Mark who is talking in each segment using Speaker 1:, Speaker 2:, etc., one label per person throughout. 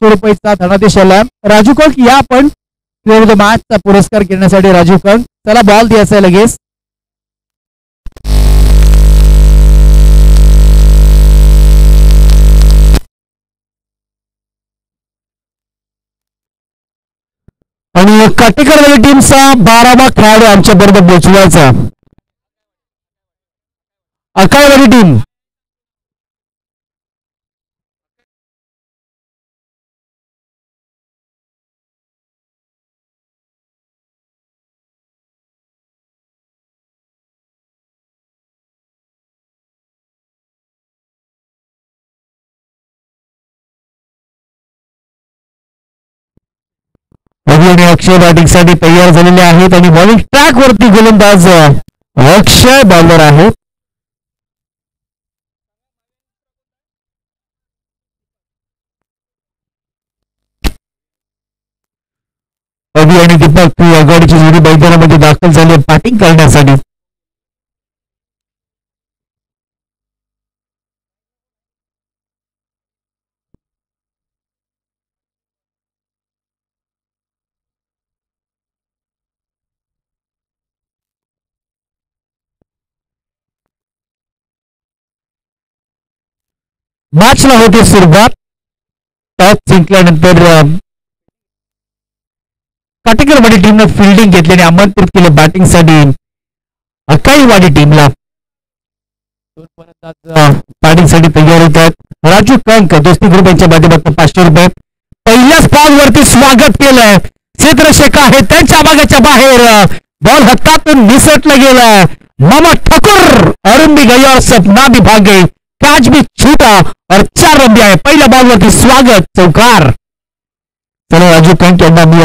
Speaker 1: रुपयाचा धनादेश आला. राजू कंक या आपण प्लेअर ऑफ द मॅचचा पुरस्कार घेण्यासाठी. राजू कंक चला बॉल द्यायचा आहे लगेच. आणि काटेकरवाडी टीमचा 12वा खेळाडू आमच्या बरोबर पोहोचवायचा. अकाळवाडी टीम आणि अक्षय बॅटिंगसाठी तयार झालेले आहेत आणि बॉलिंग ट्रॅक वरती गोलंदाज अक्षय बॉलर आहेत. अभि आणि दीपक आघाडीची जोडी मैदानामध्ये दाखल झाली बॅटिंग करण्यासाठी. मॅचला होती सुरुवात. टॉस जिंकल्यानंतर काटेकरवाडी टीमने फिल्डिंग घेतली आणि आमंत्रित केलं बॅटिंगसाठी अकाईवाडी टीमला. बॅटिंगसाठी तयार होत आहेत. राजू कंक दोस्ती ग्रुप यांच्या माध्यमातून 500 रुपये. पहिल्याच बॉल वरती स्वागत केलंय. क्षेत्रशेखा आहे त्यांच्या भागाच्या बाहेर. बॉल हातातून निसटला गेलाय. मामा ठाकुर अरुण भी गया और सपना भी भाग गई. कैच भी छूटा और 4 रन दिया है. पहिल्या बॉल वरती स्वागत चौकार. चला राजू कंक यांना मी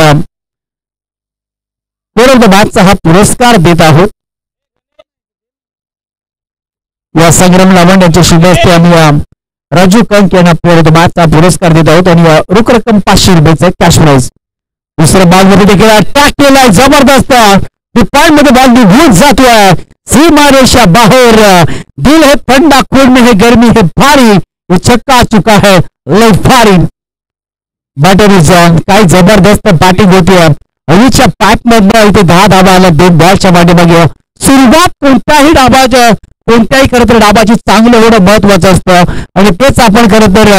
Speaker 1: प्लेअर ऑफ द मॅचचा हा पुरस्कार देत आहोत. या संग्राम लावंड यांच्या शुभ हस्ते आम्ही राजू कंक यांना प्लेअर ऑफ द मॅचचा पुरस्कार देत आहोत आणि रोख रक्कम 500 रुपयाचं कॅश प्राइज. दुसऱ्या बॉल मध्ये देखील अटॅक केलाय जबरदस्त. पॉइंट मध्ये बॉल निघून जातोय. सीमा रेषा बाहेर. दिल है ठंडा खून में है गर्मी है भारी. ये छक्का चुका है लय भारी. Batter is on. काय जबरदस्त बॅटिंग होती. अवीच्या पॅट मधनं इथे 10 धावा आल्या 2 बॉलच्या मागे. सुरुवात कोणत्याही डाबाच्या कोणत्याही खरं तर डाबाची चांगलं होणं महत्वाचं असतं आणि तेच आपण खरं तर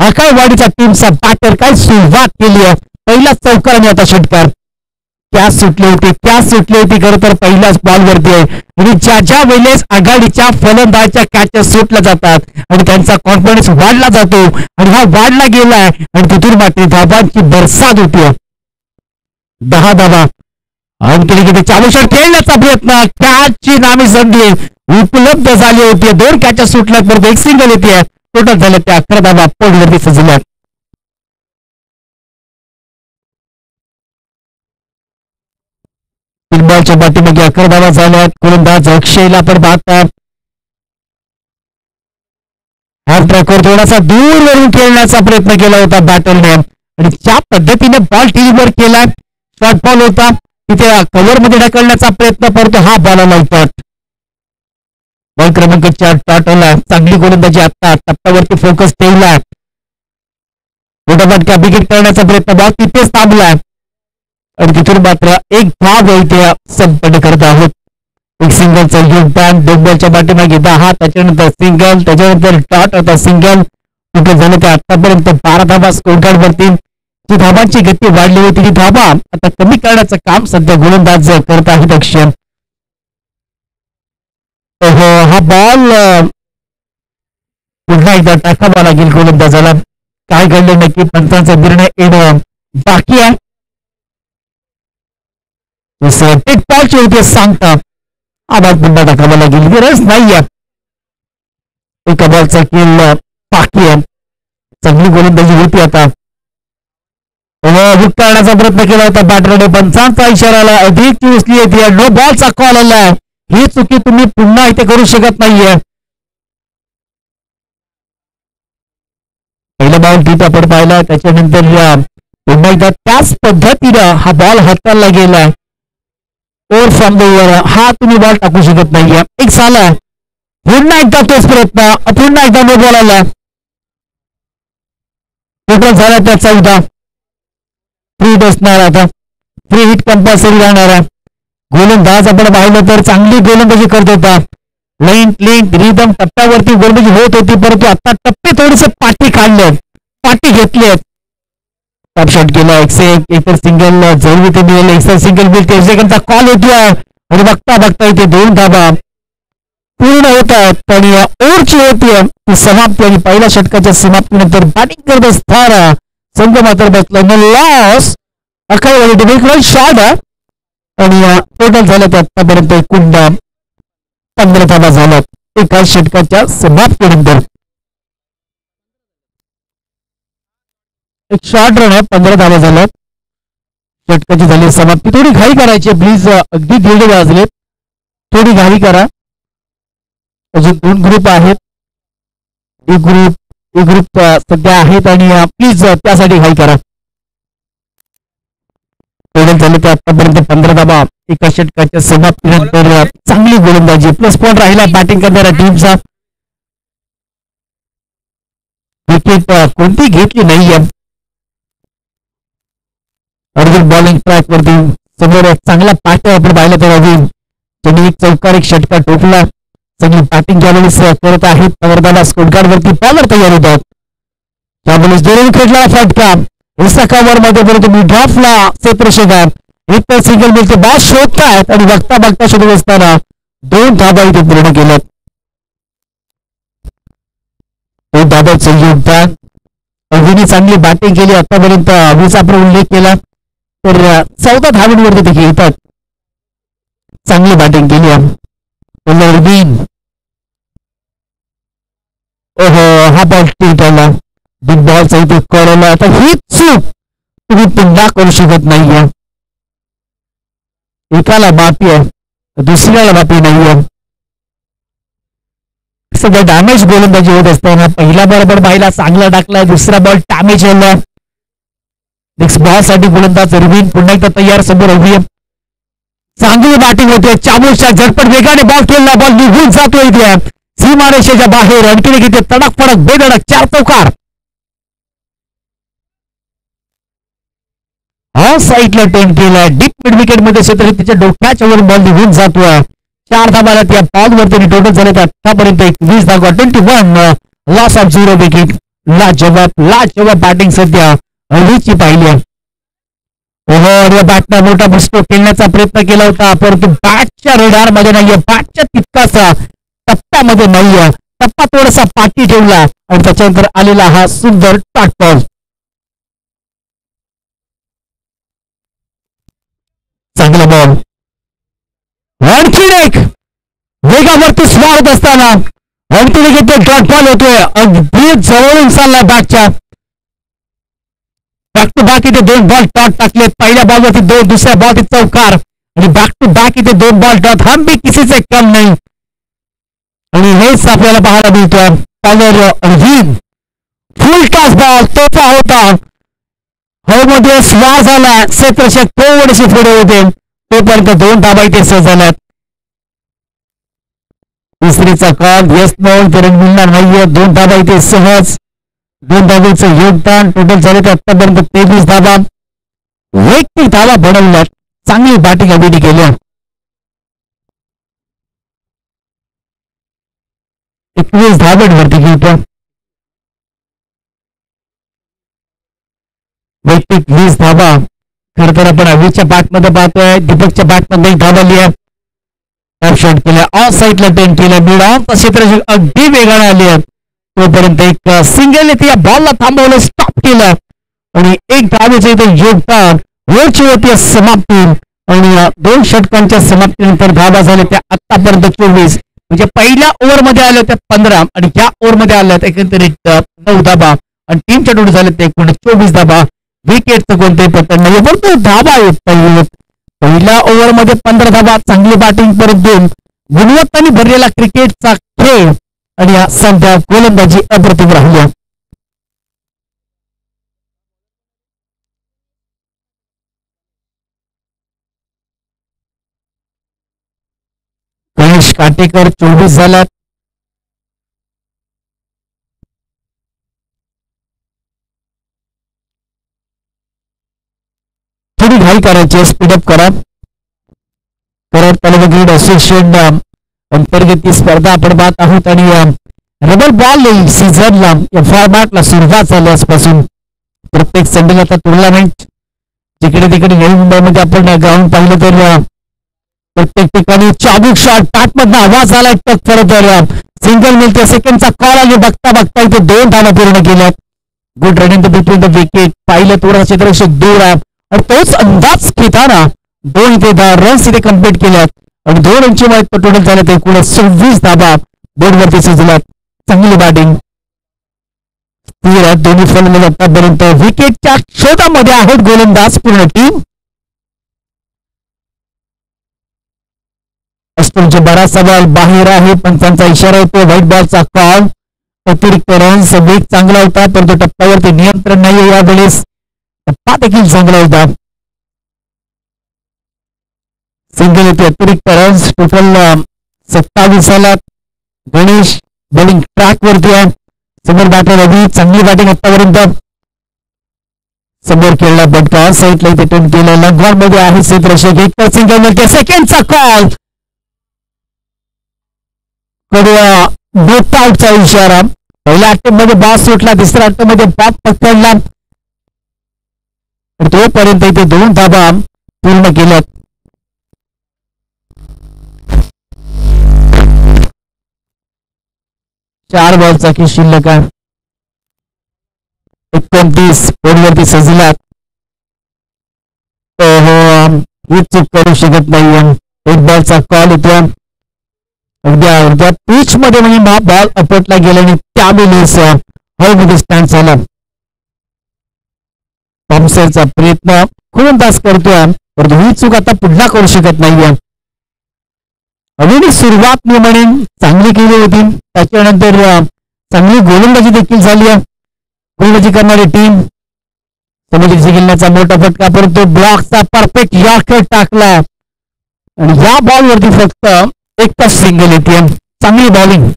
Speaker 1: अकाईवाडीच्या टीमचा बॅटर काय सुरुवात केली आहे. पहिलाच चौकार आणि आता षटकार. कॅच सुटली होती खरं तर पहिल्याच बॉलवरती आहे आणि ज्या वेळेस आघाडीच्या फलंदाजाच्या कॅचेस सुटल्या जातात आणि त्यांचा कॉन्फिडन्स वाढला जातो आणि हा वाढला गेलाय आणि तिथून मात्र धाबांची बरसात होती. 10 धावा आणि चालूशट खेळण्याचा प्रयत्न. कॅचची नामी संधी उपलब्ध झाली होती. 2 कॅचेस सुटल्यात परत 1 सिंगल येते. टोटल झाले त्या 11 धावा पोडवरती सजल्यात. बॉलच्या पाठीमागे 11 धावा झाल्यात. गोलंदाज अक्षयला पण पाहतात. हाफ ट्रॅकवर थोडासा दूरवरून खेळण्याचा प्रयत्न केला होता बॅटरने आणि ज्या पद्धतीने बॉल टीव्हीवर केलाय. शॉर्ट बॉल होता तिथे कव्हर मध्ये ढकलण्याचा प्रयत्न करतो. हा बॉल आला होता. बॉल क्रमांक 4 टाटवला. चांगली गोलंदाजी आता टप्प्यावरती फोकस ठेवलाय. फटाफट विकेट करण्याचा प्रयत्न. बॉल तिथेच थांबलाय आणि तिथून मात्र 1 धाव इथे संपन्न करत आहोत. 1 सिंगलचा योगदान. 2 बॉलच्या पाठीमागे 10. त्याच्यानंतर सिंगल. त्याच्यानंतर डॉट होता सिंगल. कुठे झालं ते आतापर्यंत 12 धावा स्कोर कार्ड वरती. जी धावांची गती वाढली होती ती धावा आता कमी करण्याचं काम सध्या गोलंदाज करत आहेत अक्षय. हा बॉल पुन्हा एकदा टाकावा लागेल गोलंदाजाला. काय घडलं नक्की पंचांचा निर्णय येणं बाकी आहे. टेक बॉलची होती सांगता हा बॉल पुन्हा टाकावा लागेल. गरज नाहीये. एका बॉलचा खेळ बाकी आहे. चांगली गोलंदाजी होती आता. हुक करण्याचा प्रयत्न केला होता बॅटरने. पंचांचा इशाराला अधिक उचली येते. नो बॉलचा कॉल आलाय. ही चुकी तुम्ही पुन्हा इथे करू शकत नाहीये. पहिला बॉल ठीक आपण पाहिला. त्याच्यानंतर पुन्हा एकदा त्याच पद्धतीनं हा बॉल हाताला गेलाय. Over from the over. हा तुम्ही बॉल टाकू शकत नाहीये. एक झाला. पुन्हा एकदा तोच प्रयत्न. पुन्हा एकदा नो बॉल आला. टोटल झाला त्या 14. फ्री हिट असणार आता, फ्री हिट कंपल्सरी राहणार आहे. गोलंदाज आपण पाहिलं तर चांगली गोलंदाजी करत होता. लेंथ रिदम टप्प्यावरती गोलंदाजी होत होती, परंतु आता टप्पे थोडेसे पाठी काढले, पाठी घेतले. टॉप शॉट केला, एक सिंगल जरूर ते मिळेल, एक सिंगल मिळते. सेकंडचा कॉल होतोय आणि बघता बघता इथे 2 धाबा पूर्ण होत आहेत आणि ओव्हरची होतीये ती समाप्ती. आणि पहिल्या षटकाच्या समाप्तीनंतर बॅटिंग करत असताना संघ मात्र बसला न लॉस. अखेर शॉट आणि टोटल झालं ते आतापर्यंत एकूण 15 धाबा झाल्यात एका षटकाच्या समाप्तीनंतर. एक शॉर्ट रन आहे, 15 धाबा झाल्यात, षटकाची झाली समाप्ती. थोडी घाई करायची प्लीज, अगदी 1:30 वाजलेत, थोडी घाई करा. अजून 2 ग्रुप आहेत, एक ग्रुप सध्या आहेत आणि प्लीज त्यासाठी घाई करा. टोटल झाले ते आतापर्यंत 15 धाबा एका षटकाच्या समाप्तीनंतर. चांगली गोलंदाजी, प्लस पॉइंट राहिला बॅटिंग करणाऱ्या टीमचा. विकेट कोणती घेतली नाहीये. अर्जुन बॉलिंग ट्रॅक वरती समोर चांगला पाठ आपण पाहिला तर अजून त्यांनी एक चौकार, एक षटका ठोकला. चांगली बॅटिंग ज्यावेळेस करत आहेत पवारदादा स्कोरकार्ड वरती बॉलर तयार होतात, त्यावेळेस दोन विकेटला फटका. एका कव्हर मध्ये परंतु मिड ऑफला क्षेत्रक्षेत्रात एक तर सिंगल मिळते. बॉल शोधतायत आणि बघता बघता शोधत असताना 2 धाबा इथे पूर्ण केल्यात. 2 धाब्याचं योगदान. अभिनी चांगली बॅटिंग केली आतापर्यंत, अभिचा आपण उल्लेख केला तर 14 धाब्यांवरती ते येतात. चांगली बॅटिंग केली अरविंद. ओहो, हा बॉल टिकवला, बिग बॉलचा इथे कळवला. आता ही चूक तुम्ही पुन्हा करू शकत नाहीये. एकाला माफी आहे, दुसऱ्याला माफी नाहीये. सगळं डॅमेज गोलंदाजी होत असताना पहिला बरोबर बाईला चांगला टाकलाय, दुसरा बॉल डॅमेज झाला. नेक्स्ट बॉल साठी गोलंदाज अरविंद पुन्हा एकदा तयार. समोर अभियम चांगली बॅटिंग होते, चाबूकच्या झटपट वेगाने बॉल केला, बॉल निघून जातो इथे सीमारेषेच्या बाहेर. आणखी किती तडक फडक बेधडक 4 चौकार. हा साईडला टर्न केला, डीप मिड विकेट मध्ये क्षेत्र त्याच्या डोक्याच्या वर बॉल निघून जातोय. 4 धाबाला त्या बॉलवरती टोटल झाले ते आतापर्यंत 21 धावा, 21 लॉस ऑफ 0 विकेट. लाजवाब बॅटिंग सध्या अभिची पाहिली आहे. ओव्हर बॅटनं मोठा बुस्टो खेळण्याचा प्रयत्न केला होता, परंतु बॅटच्या रेडार मध्ये नाहीये, बॅटच्या तितकासा टप्प्यामध्ये नाहीये. टप्पा थोडासा पाठी ठेवला आणि त्याच्यानंतर आलेला हा सुंदर टॉट बॉल. चांगला बॉल, आणखी एक वेगावरती स्वार असताना आणखी एक डॉट बॉल होतोय, अगदी जवळून चालला बॅटच्या. बॅक टू बॅक इथे 2 बॉल डॉट टाकले. पहिल्या बॉलवरती 2, दुसऱ्या बॉल चौकार आणि बॅक टू बॅक इथे 2 बॉल डॉट. हम भी किसी से कम नाही आणि हेच आपल्याला पाहायला मिळतोय. अरविंद फुल टॉस बॉल तोफा होता, हवेमध्ये स्वार झाला, क्षेत्रक्षक थोडेसे पुढे होते, तोपर्यंत 2 धाबा इथे सहज झाल्यात. तिसरीचा कॉल येस नो करून मिळणार नाहीये. 2 धाबा इथे सहज, 2 धाब्याचं योगदान. टोटल झाले ते आतापर्यंत 23 धाबा, वैयक्तिक धाबा बनवल्यात. चांगली बॅटिंग अभिनी केल्या. 21 धाब्यांवरती घेतो. वैयक्तिक 20 धाबा. खर तर आपण अभिच्या बॅटमध्ये पाहतोय, दीपकच्या बॅटमध्ये धाबा लिहा. टॉप शॉट केला, ऑफ साईडला टर्न केला, मिड ऑफ क्षेत्र अगदी वेगाने आले. तोपर्यंत एक सिंगल येथे या बॉलला थांबवलं, स्टॉप केलं आणि 1 धावेचे इथे योगदान. वरची होती समाप्ती आणि 2 षटकांच्या समाप्तीनंतर धावा झाल्या त्या आतापर्यंत 24. म्हणजे पहिल्या ओव्हरमध्ये आल्या त्या 15 आणि या ओव्हरमध्ये आल्या एकंदरीत 9 धाबा आणि टीमच्या टोटल झाले ते एकूण 24 धाबा. विकेटचं कोणतेही पतन नाही, परंतु धाबा येत पहिल्या ओव्हरमध्ये 15 धाबा. चांगली बॅटिंग, परंतु गुणवत्ताने भरलेला क्रिकेटचा खेळ आणि सध्या गोलंदाजी अप्रतिम राहिली. गणेश काटेकर 24 झाल्यात. घाई करायची स्पीडअप करा. करत तालुका क्रिकेट असोसिएशन अंतर्गत ही स्पर्धा आपण पाहत आहोत आणि रबर बॉल सीझनला या फॉर्मॅटला सुरुवात झाली आजपासून. प्रत्येक संडेला आता टुर्नामेंट जिकडे तिकडे नवी मुंबईमध्ये आपण ग्राउंड पाहिलं तर प्रत्येक ठिकाणी चाबूक शॉट पॅटमधनं आवाज आला टक परत सिंगल मिळते. सेकंडचा कॉल आणि बघता बघता इथे 2 धावा पूर्ण केल्यात. Good running the between the wicket. पाहिलं थोडा क्षेत्ररक्षक दूर आहे आणि तोच अंदाज घेताना 2 इथे 10 रन्स इथे कम्प्लीट केल्यात आणि 2 रनची माहिती टोटल झाल्यात. एकूण 26 धावा बोर्डवरती सुचल्यात. चांगली बॅटिंग स्थिर आहेत दोन्ही फलंदाज आतापर्यंत. विकेटच्या शोधामध्ये आहेत गोलंदाज पूर्ण टीम. अष्टमचे बराचसा बॉल बाहेर आहे. पंचांचा इशारा होतो. व्हाईट बॉलचा कॉल. अतिरिक्त रन्स वेग चांगला होता परंतु टप्प्यावरती नियंत्रण नाही. यावेळेस टप्पा देखील चांगला होता. सिंगल येते. अतिरिक्त रन्स टोटल 27 आला. गणेश बॉलिंग ट्रॅक वरती आहे. समोर बॅटर रवी चांगली बॅटिंग आतापर्यंत. समोर खेळला बटका साईडला इथे टर्न केला. लंगॉन मध्ये आहे क्षेत्ररक्षक. एक तर सिंगल मिळते. सेकंडचा कॉल. कडूया डोट आउटचा इशारा. पहिल्या अटेम्प्ट मध्ये बॉल सुटला. दुसऱ्या अटेम्प्ट मध्ये बॉल पकडला तोपर्यंत इथे 2 धावा पूर्ण केल्यात. चार बॉलचा की शिल्लक आहे. 29 बोर्डवरती सजलात. ही चूक करू शकत नाही. एक बॉलचा कॉल होतो. अवघ्या पिच मध्ये म्हणजे बॉल अपटला गेला आणि त्यावेळेस हवेमध्ये स्टँड झाला. थॉम्सनचा प्रयत्न खूप तास करतोय परंतु ही चूक आता पुढला करू शकत नाहीये. अजूनही सुरुवात मी म्हणेन चांगली केली होती. त्याच्यानंतर चांगली गोलंदाजी देखील झाली आहे. गोलंदाजी करणारी टीम समुद्री खेळण्याचा मोठा फटका परंतु ब्लॉकचा परफेक्ट यॉर्कर टाकला आणि या बॉलवरती फक्त एकच सिंगल येते. चांगली बॉलिंग.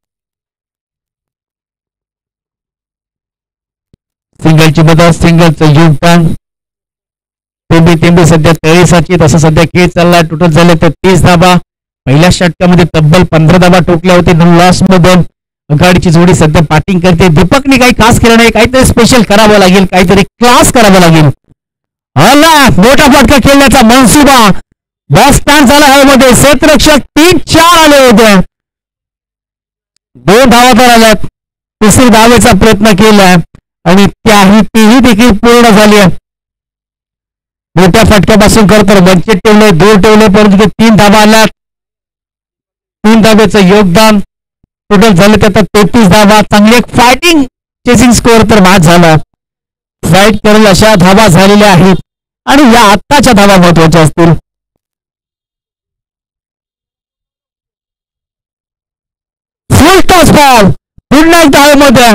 Speaker 1: सिंगलची मदत सिंगलचं योगदान. तेंबे सध्या तळेसाची तसं सध्या खेळ चालला. टोटल झाले तर 30 धावा. पहिल्या षटकामध्ये तब्बल 15 धावा ठोकल्या होते. लॉस मधून गाडीची जोडी सध्या बॅटिंग करते. दीपकने काही खास केलं नाही. काहीतरी स्पेशल करावं लागेल. काहीतरी क्लास करावं लागेल. मोठा फटका खेळण्याचा मनसुबा. बॉल स्टँड झाला हवेमध्ये. क्षेत्ररक्षक 3-4 आले होते. 2 धावा तर आल्यात. तिसरी धावेचा प्रयत्न केलाय आणि तीही देखील पूर्ण झाली आहे. मोठ्या फटक्यापासून खरं तर वंचित ठेवले दूर ठेवले परंतु 3 धावा आल्यात. 3 धावेचं योगदान. टोटल झाले त्यात 33 धावा. चांगली एक फायटिंग चेसिंग स्कोअर तर मॅच झाला. फाईट करेल अशा धावा झालेल्या आहेत आणि या आत्ताच्या धावा महत्वाच्या असतील. फुल टॉस बॉल. पुन्हा एकदा हवेमध्ये.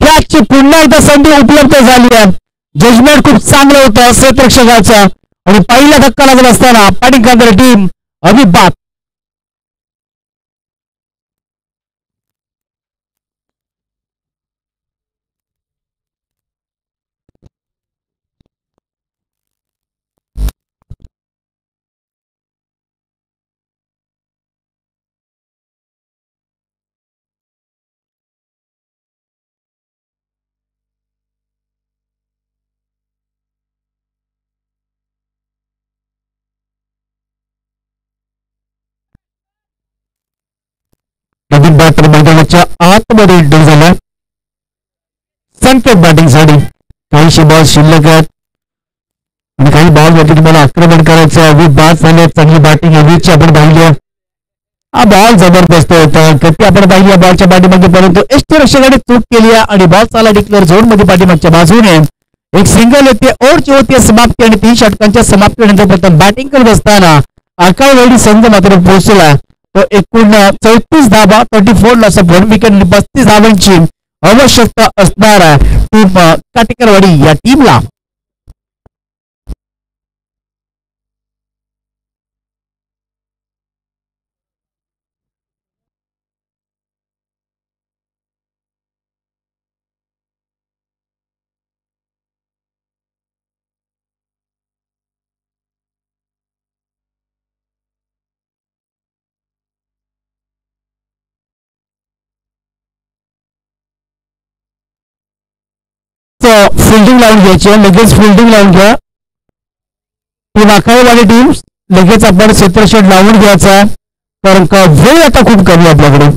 Speaker 1: कॅचची पुन्हा एकदा संधी उपलब्ध झाली आहे. जजमेंट खूप चांगलं होतं क्षेत्ररक्षकाचं आणि पहिला धक्का लागत असताना बॅटिंग करणारी टीम अभिबात. नवीन बॅटर मैदानाच्या आतमध्ये एंटर झाला. संकेत बॅटिंगसाठी. काहीशी बॉल शिल्लक आहेत आणि काही बॉल वरती तुम्हाला आक्रमण करायचं. बाद झाले. चांगली बॅटिंग एव्हीची आपण पाहिली. हा बॉल जबरदस्त होता. गती आपण पाहिली या बॉलच्या पाठीमागे परंतु यष्टीरक्षकाने चूक केली आहे आणि बॉल चाला डिक्लेअर झोन मध्ये पाठीमागच्या बाजूने एक सिंगल येते. ओव्हरची होती समाप्ती आणि 3 षटकांच्या समाप्तीनंतर प्रथम बॅटिंग करत असताना आकाळवाडी संघ मात्र पोहोचला. तो एकूण 34 धावा 34 लॉस ऑफ 1 विकेट 35 धावांची आवश्यकता असणार आहे टीम काटेकरवाडी या टीमला. फिल्डिंग लावून घ्यायची आहे, लगेच फिल्डिंग लावून घ्या. टीम आखाईवाली टीम लगेच आपण क्षेत्रशेड लावून घ्यायचा, कारण का वेळ आता खूप कमी आपल्याकडे.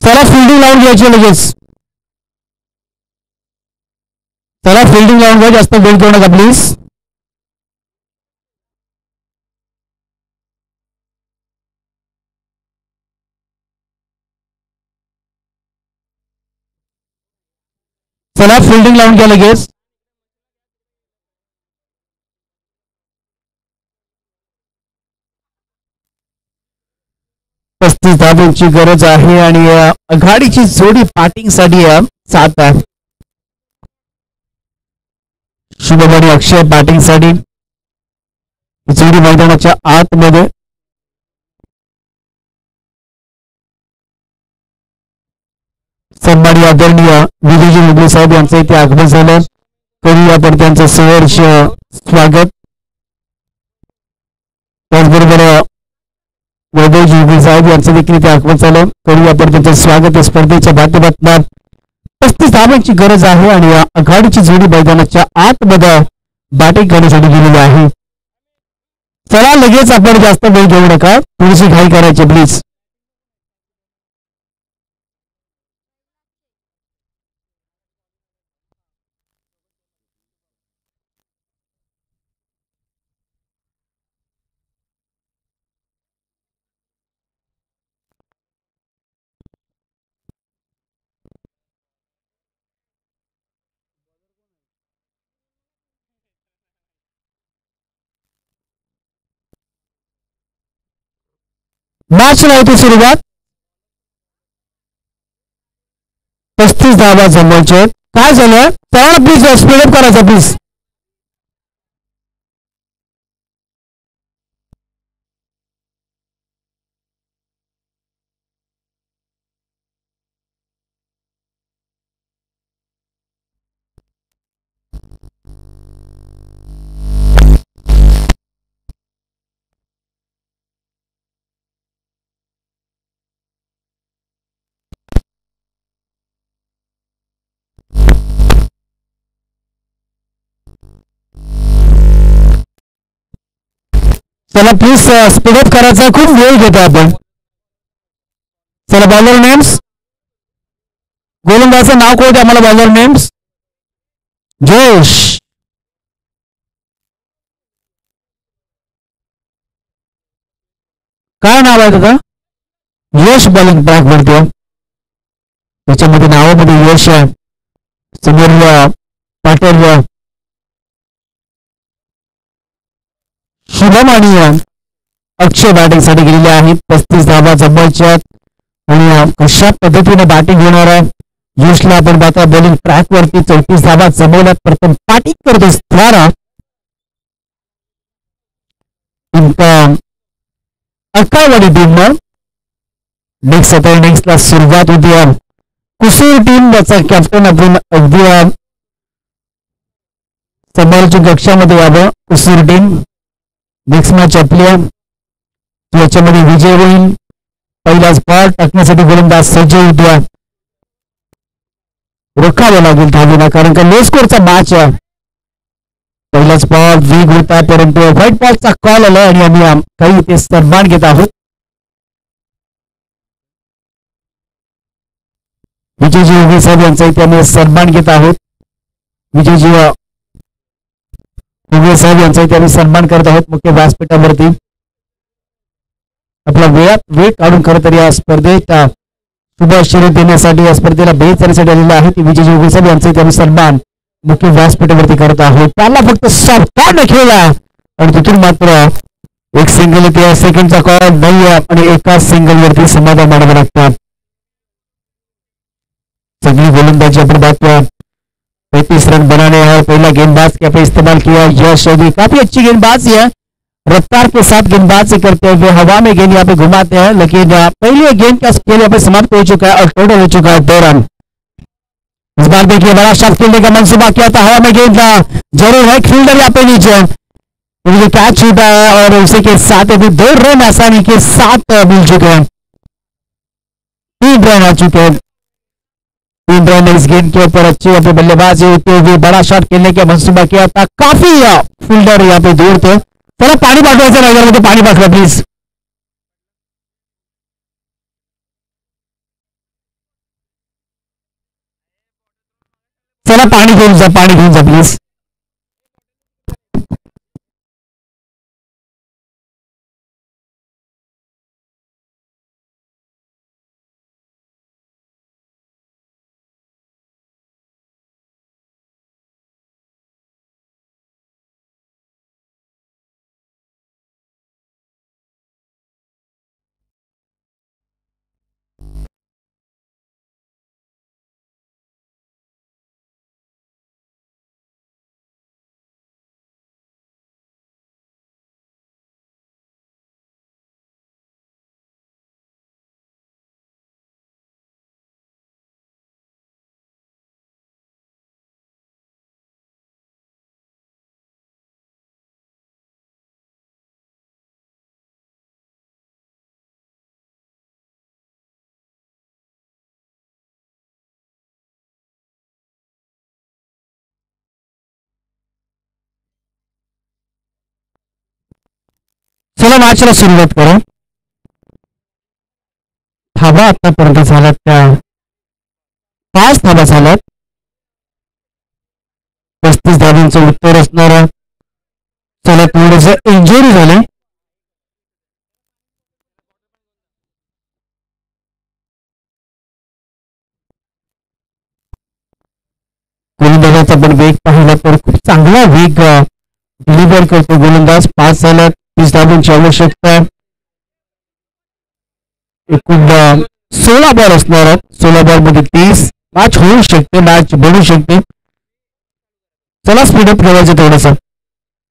Speaker 1: चला फिल्डिंग लावून घ्यायची लगेच. चला फिल्डिंग लावून घ्या, जास्त वेळ घेऊ नका प्लीज. चला फिल्डिंग लावून घ्या लगेच. पस्तीस धावांची गरज आहे आणि आघाडीची जोडी बॅटिंगसाठी साथ आहे. शुभम आणि अक्षय बॅटिंगसाठी जोडी मैदानाच्या आतमध्ये. सन्माननीय आदरणीय विजयजी मुगळे साहेब यांचं इथे आगमन झालं. करूया आपण त्यांचं सहर्ष स्वागत. त्याचबरोबर वैभवजी मुगळे साहेब यांचं देखील इथे आगमन झालं. करूया आपण त्यांचं स्वागत. स्पर्धेच्या माध्यमातून 35 धावांची गरज आहे आणि आघाडीची जोडी मैदानाच्या आतमध्ये बॅटिंग करण्यासाठी गेलेली आहे. चला लगेच आपण जास्त वेळ घेऊ नका, थोडीशी घाई करायची प्लीज. मॅचला होती सुरुवात. 35 धावा जमवायचे. काय झालं चला प्लीज स्पीडअप करायचा प्लीज. चला प्लीज स्पीडअप करायचा, खूप वेळ घेतो आपण. चला बॉलर नेम्स, गोलंदाजाचं नाव कळू द्या आम्हाला. बॉलर नेम्स जोश. काय नाव आहे त्याचं? यश बॉलिंग ब्रॅक म्हणतो. त्याच्यामध्ये नावामध्ये यश आहे. समोर पाटील, शुभम आणि अक्षय बॅटिंगसाठी गेलेले आहेत. 35 धावा जमवायच्या आणि कशा पद्धतीने बॅटिंग होणार आहे. यशला आपण पाहता बॉलिंग ट्रॅक वरती 34 धावा जमवल्यात. प्रथम बॅटिंग करतो स्थारा. अक्कावाडी टीम नेक्स्ट आता इनिंग्सला सुरुवात होती. कुसूर टीम त्याचा कॅप्टन आपण अगदी समालोचक कक्षामध्ये यावं. कुसूर टीम नेक्स्ट मॅच आपल्या याच्यामध्ये विजय होईल. पहिलाच बॉल टाकण्यासाठी गोलंदाज सज्ज होत्या. रोखावं लागेल धावेला, कारण का लो स्कोरचा मॅच आहे. पहिलाच बॉल वेग होता, परंतु व्हाईट बॉलचा कॉल आला आणि आम्ही काही ते सन्मान घेत आहोत. विजयजी उगे साहेब यांचा इथे आम्ही सन्मान घेत आहोत. विजयजी उगे साहेब यांचा इथे आम्ही सन्मान करत आहोत मुख्य व्यासपीठावरती. आपला वेळ काढून खरं तर या स्पर्धेत शुभाश्चर्य देण्यासाठी या स्पर्धेला भेट करण्यासाठी आलेला आहे. विजयजी उगे साहेब यांचा इथे आम्ही सन्मान मुख्य व्यासपीठावरती करत आहोत. त्याला फक्त सावकाश खेळला आणि तिथून मात्र एक सिंगल इथे सेकंडचा कॉल नाही आणि एका सिंगल वरती समाधान मानावं लागतं. सगळी गोलंदाजी आपण बात 35 रन बनाने और पहला गेंदबाज के पे इस्तेमाल किया यश योगी. काफी अच्छी गेंदबाजी है, रफ्तार के साथ गेंदबाजी करते हुए हवा में गेंद यहाँ पे घुमाते हैं. लेकिन पहले गेंद का स्केल यहाँ पे समाप्त हो चुका है और टोटल हो चुका है 2 रन. इस बार देखिए बड़ा शॉट खेलने का मंसूबा किया था, हवा में गेंद जरूर है, फील्डर यहाँ पे नीचे कैच छूटा है और उसी के साथ अभी 2 रन आसानी के साथ मिल चुके हैं. 3 रन आ चुके हैं. 3 रन इस गेंद के ऊपर अच्छी यहाँ पे बल्लेबाजी होते हुए बड़ा शॉट खेलने का मंसूबा किया था. काफी फील्डर यहाँ पे दूर थे. चला पाणी पाठवायचं नाही, तो पाणी पाठवा प्लीज. चला पाणी घेऊन जा प्लीज. चला मॅचला सुरुवात करू. धाबा आतापर्यंत झाल्यात त्या 5 धाबा झाल्यात. 35 धाबांचं उत्तर असणार. चला थोडस इंजुरी झाले. गोलंदाजाचा पण वेग पाहिला तर खूप चांगला वेग डिलिव्हर करतो गोलंदाज. 5 झाल्यात. 30 धाबांची आवश्यकता. एकूण 16 बॉल असणार आहेत. 16 बॉल मध्ये 30. मॅच होऊ शकते, मॅच बनू शकते. चला स्पीडअप ठेवायचं, थोडस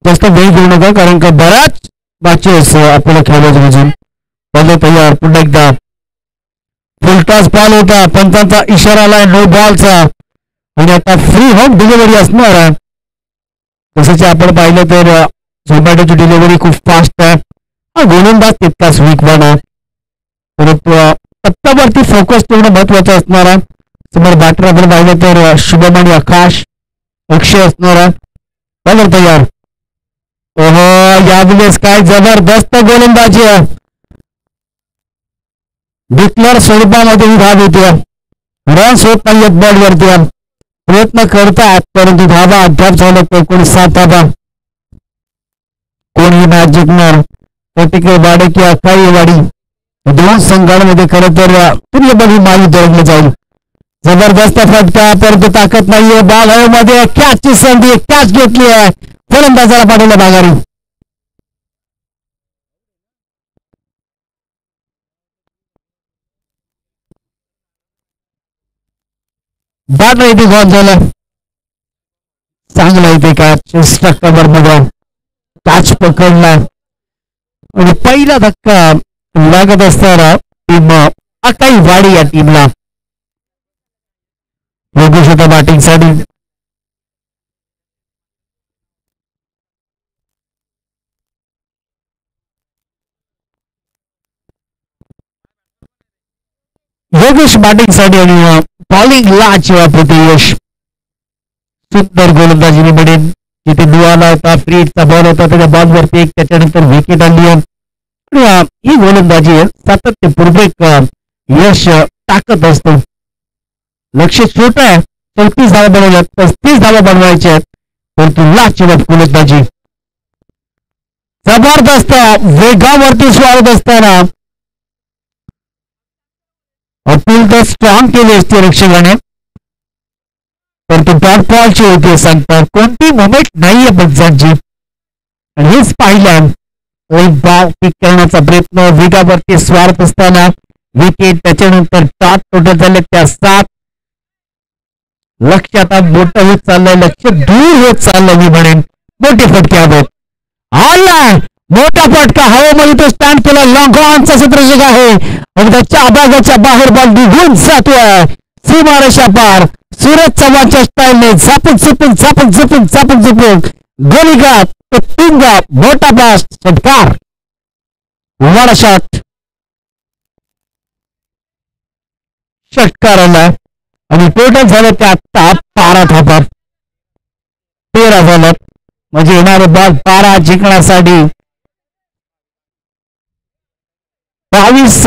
Speaker 1: जास्त वेळ घेऊ नका कारण का बऱ्याच मॅचेस आपल्याला खेळायचे. म्हणजे पहिले तयार. पुन्हा एकदा फुल टॉस बॉल होता, पंचांचा इशारा आलाय नो बॉलचा आणि आता फ्री होम डिलिव्हरी असणार आहे. तसंच आपण पाहिलं तर झोमॅटोची डिलिव्हरी खूप फास्ट आहे. हा गोलंदाज तितकाच वीकवान आहे, परंतु पत्त्यावरती फोकस ठेवणं महत्वाचं असणार आहे. समोर बॅटर आपण पाहिलं तर शुभम आणि अक्षय असणार आहे. बघा तयार. ओहो, यावेळेस काय जबरदस्त गोलंदाजी आहे. डिक्लेअर स्वरूपामध्ये ही धाव होते. रन्स होत नाहीयेत बॉलवरती. प्रयत्न करतात परंतु धाबा अद्याप झालं तर कोणी 7 धाबा. कोणी मॅच जिंकणार? प्रत्येक वाडे की अख्खाई वाडी 2 संघांमध्ये खरं तर तुल्यबळ माली दळली जाईल. जबरदस्त फटका, परंतु ताकद नाहीये. बॉल हवेमध्ये, कॅचची संधी, कॅच घेतली आहे. फलंदाजाला पाठवलं माघारी. बॅट इथे गॉल झालं. चांगला इथे कॅच कव्हर मध्ये कॅच पकडला आणि पहिला धक्का लागत असताना टीम अकाई वाडी या टीमला. योगेश होता बॅटिंग साठी. योगेश बॅटिंग साठी आणि बॉलिंग लाच वापरते यश. सुंदर गोलंदाजीने मिळेल. जिथे दुआला होता, फ्रीडचा बॉल होता, त्याच्या बॉलवरती एक, त्याच्यानंतर विकेट आणली आणि ही गोलंदाजी सातत्यपूर्वक यश टाकत असतो. लक्ष छोट आहे. 34 धावा बनवल्यात, 35 धावा बनवायच्या आहेत, परंतु लाचलुचपत गोलंदाजी. जबरदस्त वेगावरती स्वारत असताना अपील तर स्ट्रॉंग केली असते रक्षकाने, परंतु डॉट बॉलची होती सांगतात. कोणती मोमेंट नाहीये पंचांची. आणि हेच पाहिलं एक डाव पिक करण्याचा प्रयत्न वेगावरती स्वारत असताना विकेट, त्याच्यानंतर डॉट टोटल झाले त्या 7. लक्ष आता मोठं होत चाललंय, लक्ष दूर होत चाललंय. मी म्हणेन मोठे फटके आहेत. आलाय मोठा फटका हवेमध्ये तो स्टँड केला. लॉंग ऑनचा क्षेत्ररक्षक आहे, त्याच्या आबागाच्या बाहेर बॉल निघून जातोय सीमारेषा पार. सूरज चव्हाणच्या स्टाईलने झापून झुपून झापून झुपून झापून झुपून गोलीघात, पिंगा, मोठा बास, षटकार, वाडा शॉट, षटकार आला. आणि टोटल झालं ते आता 12 धावा, 13 झालं. म्हणजे येणारे बॉल 12 जिंकण्यासाठी 22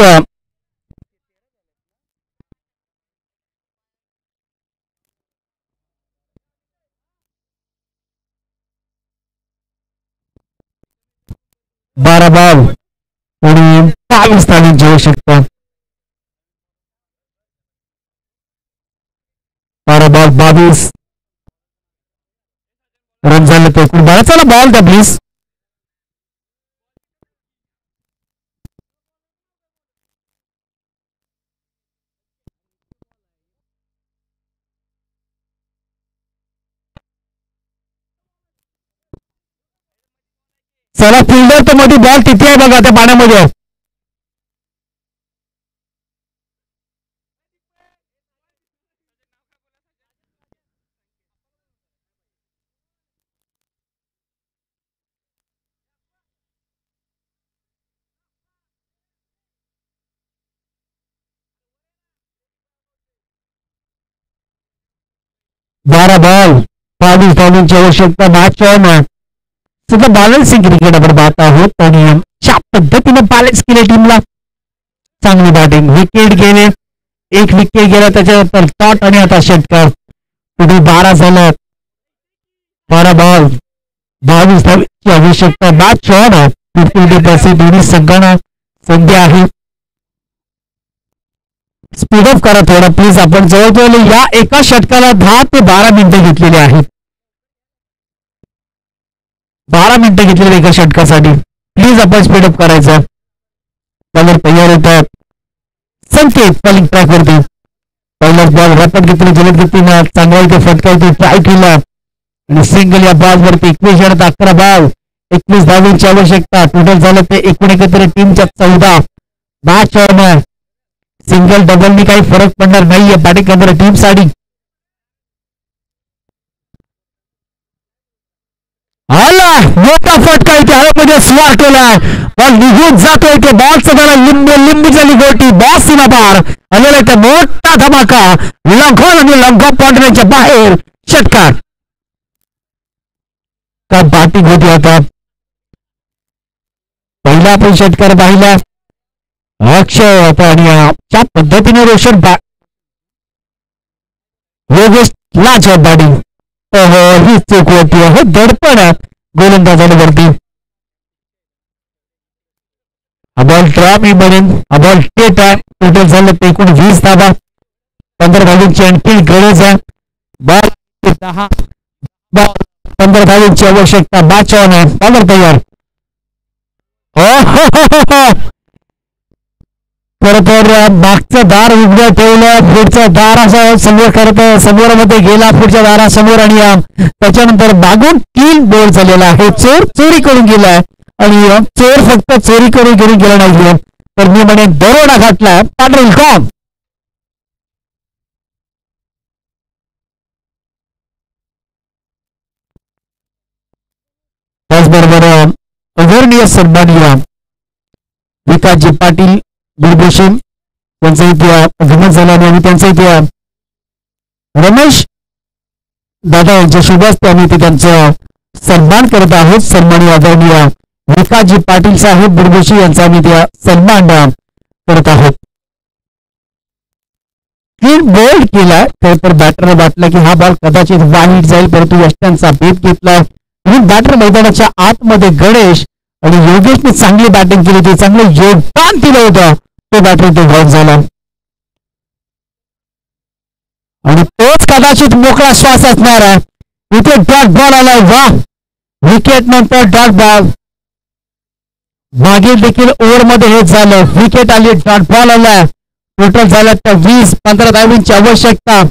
Speaker 1: 12 बॉल आणि 22 धावांची आवश्यकता. 12 बॉल 22 रन झाले ते एकूण 12. चला बॉल द्या प्लीज. चला फिल्डर तर मध्ये बॉल तिथे आहे बघा त्या पाण्यामध्ये. बारा बॉल 22 धावांची आवश्यकता. मॅच ऑन सुद्धा बॅलन्सिंग क्रिकेट आपण पाहत आहोत आणि ज्या पद्धतीने बॅलन्स केले टीमला. चांगली बॅटिंग, विकेट गेले, एक विकेट गेला, त्याच्यानंतर टॉट आणि आता षटकार. पुढे 12 झालं. 12 बॉल 22 धावांची आवश्यकता. मॅच ऑन आहे. 50-50 दोन्ही संघांना संधी आहे. स्पीडअप करा थोडा प्लीज. आपण जवळजवळ या एका षटकाला 10 ते 12 मिनिटं घेतलेली आहेत. 12 मिनिटं घेतलेली एका षटकासाठी. प्लीज आपण स्पीडअप करायचं. बॉलर तयार होतात. संकेत बॉलिंग ट्रॅक वरती. पहिलाच बॉल रॅपट घेतली, जलद गतीनं चांगला इथे फटकायची ट्राय केला आणि सिंगल या बॉल वरती. 21 जणात 11 बॉल 21 धावांची आवश्यकता. टोटल झालं ते एकूण एकत्र टीमच्या 14. Match on. सिंगल डबलनी काही फरक पडणार नाहीये बॅटिंग करणाऱ्या टीम साठी. आला मोठा फटका इथे हवेमध्ये स्वार केलाय. बॉल निघून जातोय इथे. बॉलचं त्याला लिंबू झाली गोटी. बॉस सीमा पार आलेला इथे मोठा धमाका. लंघन आणि लंघन पॉइंटच्या बाहेर षटकार. काय बॅटिंग होती आता. पहिला आपण षटकार पाहिला अक्षय होता आणि ज्या पद्धतीने रोशन योगेश लाच बॅटिंग. ही चूक होती आहे. दडपण गोलंदाजांवरती. हा बॉल ड्रॉप मी बनेन. हा बॉल टेट आहे. टोटल झालं ते एकूण 20 धावा. 15 धावांची आणखी गरज आहे. बॉल 10 बॉल 15 धावांची आवश्यकता. मॅच ऑन आहे. बॉलर तयार. खर तर मागचं दार उघडं ठेवलं, पुढचं दार असं समोर करत समोरामध्ये गेला पुढच्या दारासमोर आणि त्याच्यानंतर मागून 3 बोल झालेला आहे. चोर चोरी करून गेलाय आणि चोर फक्त चोरी करून गेला नाही तर मी म्हणेन दरोडा घातलाय. पाटील कॉम. त्याचबरोबर आदरणीय सन्माननीय विकासजी पाटील बुडबुशी त्यांचा इथे आगमन झाला आणि त्यांचा इथे रमेश दादा यांच्या शुभ हस्ते आम्ही इथे त्यांचा सन्मान करत आहोत. सन्माननीय आदरणीय विकासजी पाटील साहेब बुडबुशी यांचा आम्ही इथे सन्मान करत आहोत. क्लीन बोल्ड केला. तर बॅटरला वाटलं की हा बॉल कदाचित वाईट जाईल, परंतु यष्टांचा भेद घेतला आणि बॅटर मैदानाच्या आतमध्ये गणेश आणि योगेशने चांगली बॅटिंग केली होती, चांगलं योगदान दिलं होतं. तो बॅटर तो आउट झाला आणि तोच कदाचित मोकळा श्वास असणार आहे. इथे डॉट बॉल आलाय. वा, विकेट नंतर डॉट बॉल. मागील देखील ओव्हरमध्ये हेच झालं. विकेट आली, डॉट बॉल आलाय. टोटल झालं तर 20-15 धावांची आवश्यकता.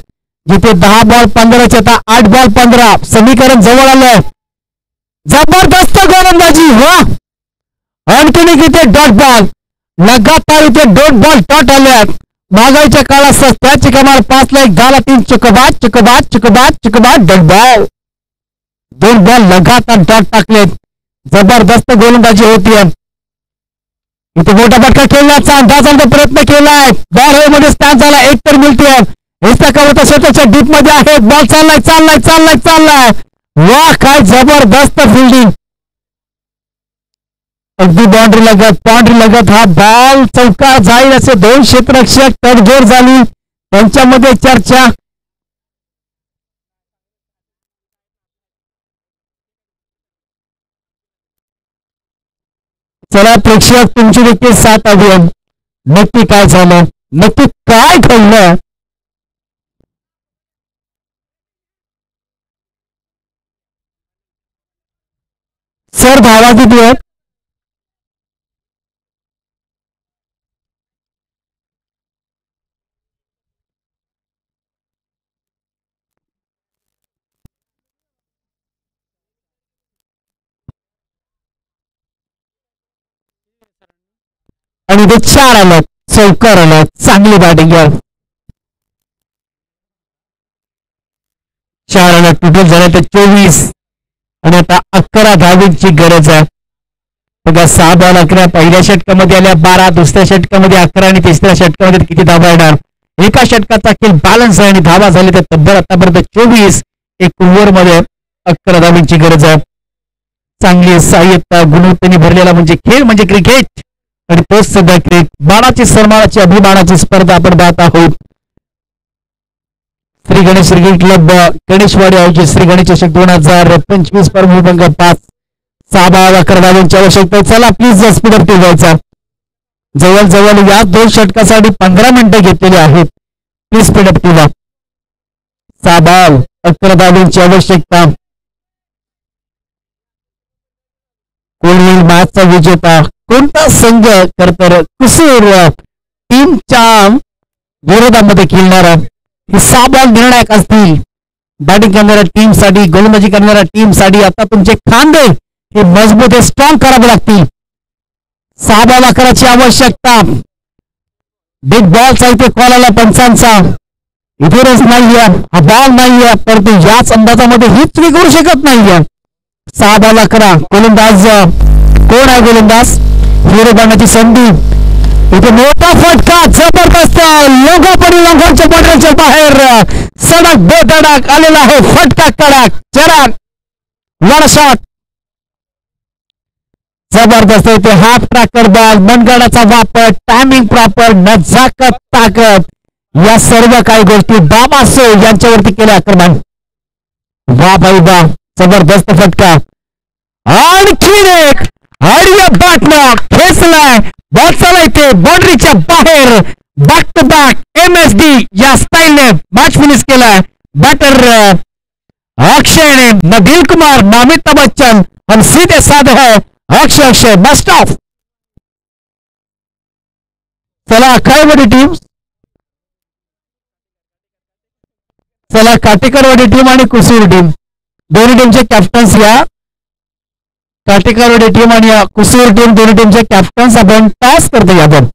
Speaker 1: जिथे 10 बॉल 15चे आता 8 बॉल 15 समीकरण जवळ आलंय. जबरदस्त गोलंदाजी. वा, आणखीन इथे डॉट बॉल. लगातार इथे 2 बॉल डॉट आल्यात. मागाईच्या काळात सध्याची कमाल 5 ला 1 10 3 चुकबाद चुकबाद चुकबाद चुकबाद डॉट बॉल. 2 बॉल लगातार डॉट टाकलेत. जबरदस्त गोलंदाजी होतीये. इथे मोठा फटका खेळण्याचा अंदाजाचा प्रयत्न केलाय. बॉल मध्ये स्टॅन्ड झाला. 1 तर मिळतोय. कवता स्वतःच्या डीप मध्ये आहे. बॉल चाललाय चाललाय चाललाय चाललाय. वा, काय जबरदस्त फिल्डिंग. अगदी बाउंड्री लगत हा बॉल चौकार जाईल असे 2 क्षेत्ररक्षक तडजोड झाली. त्यांच्यामध्ये चर्चा. चला प्रेक्षक, तुमची देखील साथ हवी. नक्की काय झालं, नक्की काय घडलं. सर धावा किती आहेत? आणि ते 4 आलं, चौकार आलं. चांगली बॅटिंग आहे. 4 आलं. टोटल झालं तर 24 आणि आता 11 धावांची गरज आहे. बघा, 6 बॉल 11 पहिल्या षटकामध्ये आल्या, 12 दुसऱ्या षटकामध्ये 11 आणि तिसऱ्या षटकामध्ये किती धावा येणार. एका षटकाचा खेळ बॅलन्स आहे आणि धावा झाले तर तब्बल आतापर्यंत 24. एक ओव्हरमध्ये 11 धावांची गरज आहे. चांगली सहाय्यता गुणवत्तेने भरलेला म्हणजे खेळ म्हणजे क्रिकेट आणि तोच सध्या क्रिकेट. बाणाची सन्मानाची अभिमानाची स्पर्धा आपण पाहत आहोत. श्री गणेश क्रिकेट क्लब गणेशवाडी आयोजित श्री गणेश चषक 2025 क्रमांक 5. 6 बॉल 11 धावांची आवश्यकता. चला प्लीज स्पीडअप ठेवायचा. जवळजवळ या 2 षटकासाठी 15 मिनिटं घेतलेली आहेत. प्लीज स्पीडअप ठेवा. 6 बॉल 11 धावांची आवश्यकता. कोण होईल मॅचचा विजेता, कोणता संघ तर कुसूर टीमच्या विरोधामध्ये खेळणारा. हे 6 बॉल निर्णायक असतील. बॅटिंग करणाऱ्या टीमसाठी, गोलंदाजी करणाऱ्या टीमसाठी आता तुमचे खांदे हे मजबूत हे स्ट्रॉंग करावे लागतील. 6 बॉल 11ची आवश्यकता. बिग बॉलचा इथे कॉल आला पंचांचा. इथे रस नाहीये, हा बॉल नाहीये, परंतु याच अंदाजामध्ये हिट तुम्ही करू शकत नाहीये. 6 बॉल 11. गोलंदाज कोण आहे? गोलंदाज हिरो बनण्याची संधी. इथे मोठा फटका, जबरदस्त लोकांपणी लंघनच्या बॉर्डरच्या बाहेर सडक बेधडक आलेला आहे. फटका कडक चराक वन शॉट. जबरदस्त इथे हाफ ट्रॅकर बॉल, मनगडाचा वापर, टायमिंग प्रॉपर, नजाकत, ताकद, या सर्व काही गोष्टी बाबासो यांच्यावरती केले आक्रमण. वा भाई वा, जबरदस्त फटका. आणखी एक आडव्या बॅटनं खेचलाय. बॉल चालला इथे बाउंड्रीच्या बाहेर. बॅक टू बॅक MSD या स्टाईलने मॅच फिनिश केलाय. बॅटर अक्षयने, नबील कुमार, अमिताभ बच्चन हम सीधे साधे है अक्षय बेस्ट ऑफ. चला खायवाडी टीम, चला काटेकरवाडी टीम आणि कुसूर टीम, दोन्ही टीमचे कॅप्टन्स या. काटेकरवाडी टीम आणि कुसूर टीम दोन्ही टीमचे कॅप्टन्स आपण टॉस करतो आपण.